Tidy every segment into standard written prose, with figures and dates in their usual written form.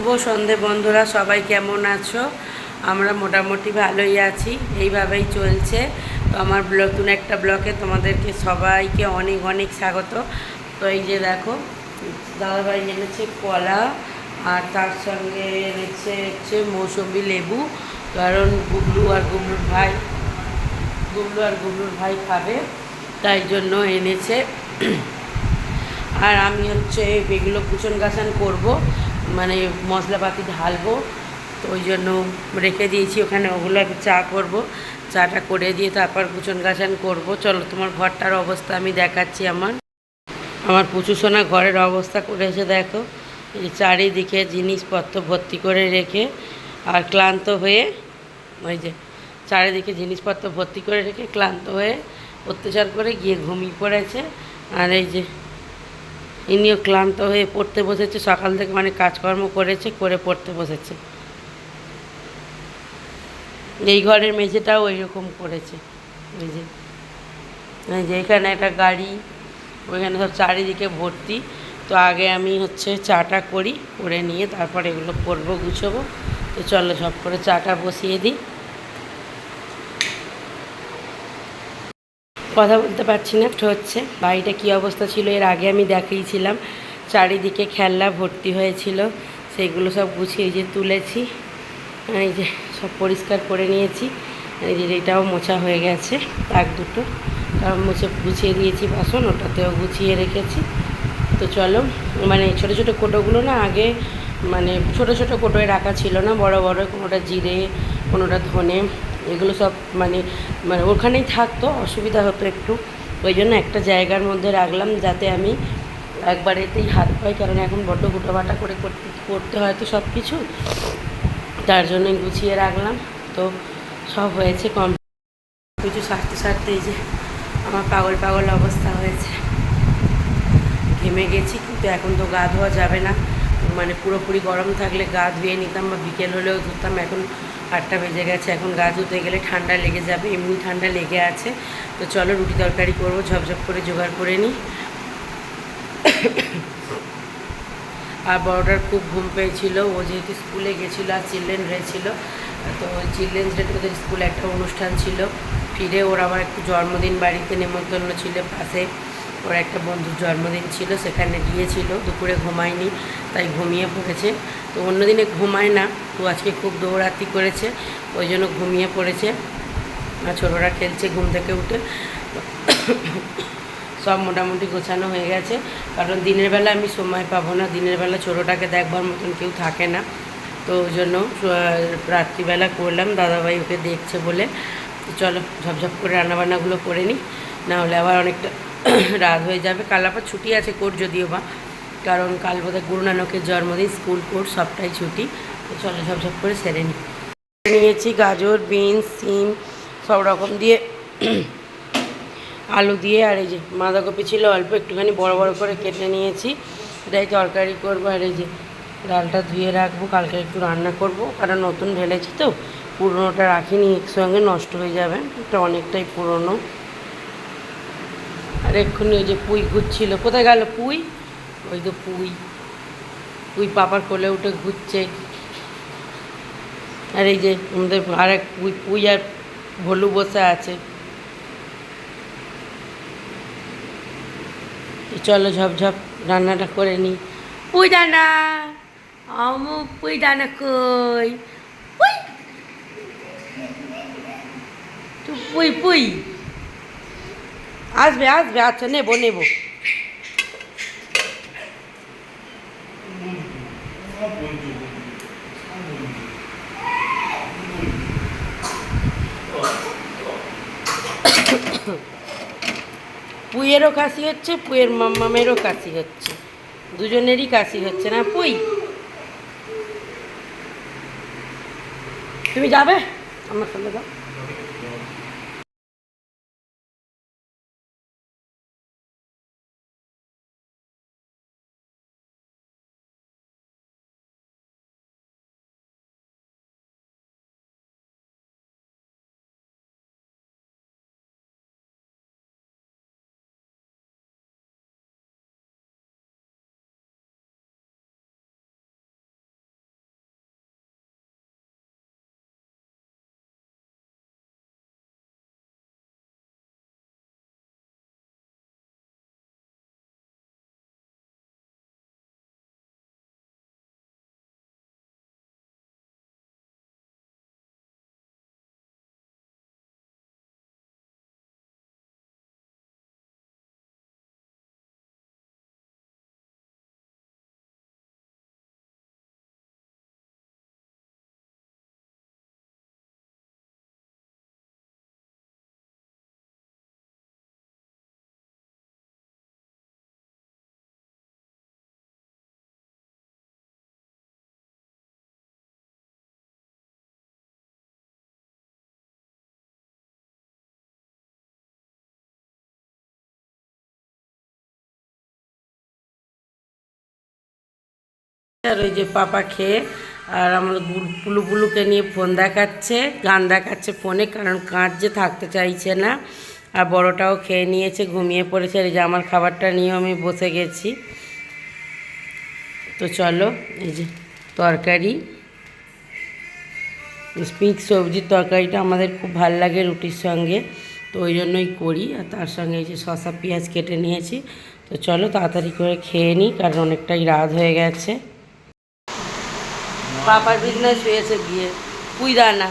শুভ সন্ধে বন্ধুরা, সবাই কেমন আছো? আমরা মোটামুটি ভালোই আছি, এইভাবেই চলছে। তো আমার নতুন একটা ব্লগে তোমাদেরকে সবাইকে অনেক অনেক স্বাগত। তো এই যে দেখো, দাদাভাই এনেছে কলা, আর তার সঙ্গে এনেছে হচ্ছে মৌসুমি লেবু। কারণ গুবলুর ভাই খাবে, তাই জন্য এনেছে। আর আমি হচ্ছে এগুলো কুচন গাছান করবো, মানে মশলাপাতি ঢালবো। তো ওই জন্য রেখে দিয়েছি ওখানে, ওগুলো চা করব। চাটা করে দিয়ে তারপর কুচন গাছান করবো। চলো তোমার ঘরটার অবস্থা আমি দেখাচ্ছি। আমার পুচু সোনা ঘরের অবস্থা করেছে দেখো, এই চারিদিকে জিনিসপত্র ভর্তি করে রেখে, আর ক্লান্ত হয়ে, ওই যে চারিদিকে জিনিসপত্র ভর্তি করে রেখে ক্লান্ত হয়ে অত্যাচার করে গিয়ে ঘুমিয়ে পড়েছে। আর এই যে ইনিও ক্লান্ত হয়ে পড়তে বসেছে, সকাল থেকে মানে কাজকর্ম করেছে, করে পড়তে বসেছে। এই ঘরের মেঝেটাও ওইরকম করেছে। এই যে এখানে একটা গাড়ি, ওইখানে সব চারিদিকে ভর্তি। তো আগে আমি হচ্ছে চাটা করে নিয়ে তারপর এগুলো করবো, গুছোবো। তো চলো সব করে চাটা বসিয়ে দিই। কথা বলতে পারছি না, হচ্ছে বাড়িটা কী অবস্থা ছিল এর আগে আমি দেখিয়েছিলাম। চারিদিকে খেলনা ভর্তি হয়েছিল, সেইগুলো সব গুছিয়ে যে তুলেছি। এই যে সব পরিষ্কার করে নিয়েছি। এই যে এটাও মোছা হয়ে গেছে, তাক দুটো গুছিয়ে দিয়েছি। বাসন ওটাতেও গুছিয়ে রেখেছি। তো চলো, মানে ছোটো ছোটো কোটোগুলো না আগে, মানে ছোটো ছোটো কোটোয় রাখা ছিল না, বড় বড়, কোনোটা জিরে, কোনোটা ধনে, এগুলো সব মানে মানে ওখানেই থাকতো, অসুবিধা হতো একটু। ওই জন্য একটা জায়গার মধ্যে রাখলাম, যাতে আমি একবারেতেই হাত পাই। কারণ এখন বড্ড গুটোবাটা করে করতে হয় তো সব কিছু, তার জন্যই গুছিয়ে রাখলাম। তো সব হয়েছে কম কিছু সারতে সারতে এই যে আমার পাগল পাগল অবস্থা হয়েছে, ঘেমে গেছি। কিন্তু এখন তো গা ধোয়া যাবে না, মানে পুরোপুরি গরম থাকলে গা ধুয়ে নিতাম বা বিকেল হলেও ধুতাম। এখন 8টা বেজে গেছে, এখন গা ধুতে গেলে ঠান্ডা লেগে যাবে, এমনি ঠান্ডা লেগে আছে। তো চলো রুটি তরকারি করবো, ঝপঝপ করে জোগাড় করে নিই। আর বড়টার খুব ঘুম পেয়েছিল, ও যেহেতু স্কুলে গেছিলো আর চিলড্রেন ডে ছিল। তো চিলড্রেন্স ডেতে ওদের স্কুলে একটা অনুষ্ঠান ছিল, ফিরে ওর আবার একটু জন্মদিন বাড়িতে নেমন্তন্ন ছিল পাশে। ওর একটা বন্ধুর জন্মদিন ছিল, সেখানে গিয়েছিল। দুপুরে ঘুমায়নি, তাই ঘুমিয়ে পড়েছে। তো অন্যদিনে ঘুমায় না, তো আজকে খুব দৌড়াতি করেছে, ওই জন্য ঘুমিয়ে পড়েছে। আর ছোটোরা খেলছে ঘুম থেকে উঠে। সব মোটামুটি গোছানো হয়ে গেছে, কারণ দিনের বেলা আমি সময় পাবো না, দিনের বেলা ছোটোটাকে দেখবার মতন কেউ থাকে না। তো ওই জন্য রাত্রিবেলা করলাম, দাদাভাই ওকে দেখছে বলে। তো চলো ঝপঝপ করে রান্নাবান্নাগুলো করে নিই, নাহলে আবার অনেকটা রাত হয়ে যাবে। কাল আবার ছুটি আছে কোর্ট, যদিও বা, কারণ কাল বোধহয় গুরু নানকের জন্মদিন, স্কুল কোর্ট সবটাই ছুটি। তো চলো ঝপঝপ করে সেরে নিয়েছি গাজর, বিনস, সিম সব রকম দিয়ে, আলু দিয়ে। আর এই যে বাঁধাকপি ছিল অল্প একটুখানি, বড় বড় করে কেটে নিয়েছি, এটাই তরকারি করবো। আর এই যে ডালটা ধুয়ে রাখবো, কালকে একটু রান্না করব, কারণ নতুন ঢেলেছি তো, পুরনোটা রাখিনি, একসঙ্গে নষ্ট হয়ে যাবে, এটা অনেকটাই পুরনো। আর এক্ষুনি ওই যে পুঁই ঘুরছিল, কোথায় গেল পুঁই? ওই তো পুঁই পাপার কোলে উঠে ঘুরছে। আর এই যে আমাদের আর এক পুঁই আর ভলু বসে আছে। চলো ঝপঝপ রান্নাটা করে নিই। পুঁই ডানা, পুঁই ডানা কই? পুঁই, পুঁই পুঁই আসবে আসবে, আচ্ছা নেবো। পুঁইয়েরও কাশি হচ্ছে, পুঁইয়ের মাম্মামেরও কাশি হচ্ছে, দুজনেরই কাশি হচ্ছে না। পুঁই, তুমি যাবে আমার সঙ্গে? যাও। আর ওই যে পাপা খেয়ে আর আমার পুলু পুলুকে নিয়ে ফোন দেখাচ্ছে, গান দেখাচ্ছে ফোনে, কারণ কাঁচ যে থাকতে চাইছে না। আর বড়টাও খেয়ে নিয়েছে, ঘুমিয়ে পড়েছে। আর এই যে আমার খাবারটা নিয়েও আমি বসে গেছি। তো চলো, এই যে তরকারি, মিক্স সবজির তরকারিটা আমাদের খুব ভাল লাগে রুটির সঙ্গে, তো ওই জন্যই করি। আর তার সঙ্গে এই যে শসা পেঁয়াজ কেটে নিয়েছি। তো চলো তাড়াতাড়ি করে খেয়ে নিই, কারণ অনেকটাই রাত হয়ে গেছে। পাপার বিজনেস হয়েছে গিয়ে পুইদানা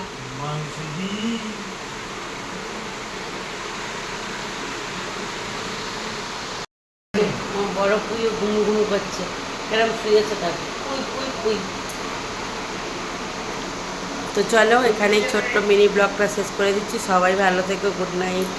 বড় পুইও ঘুমু ঘুমু করছে, এরকম শুয়েছে তার পুই পুই পুই। তো চলো এখানেই ছোট্ট মিনি ব্লগটা শেষ করে দিচ্ছি। সবাই ভালো থেকো, গুড নাইট।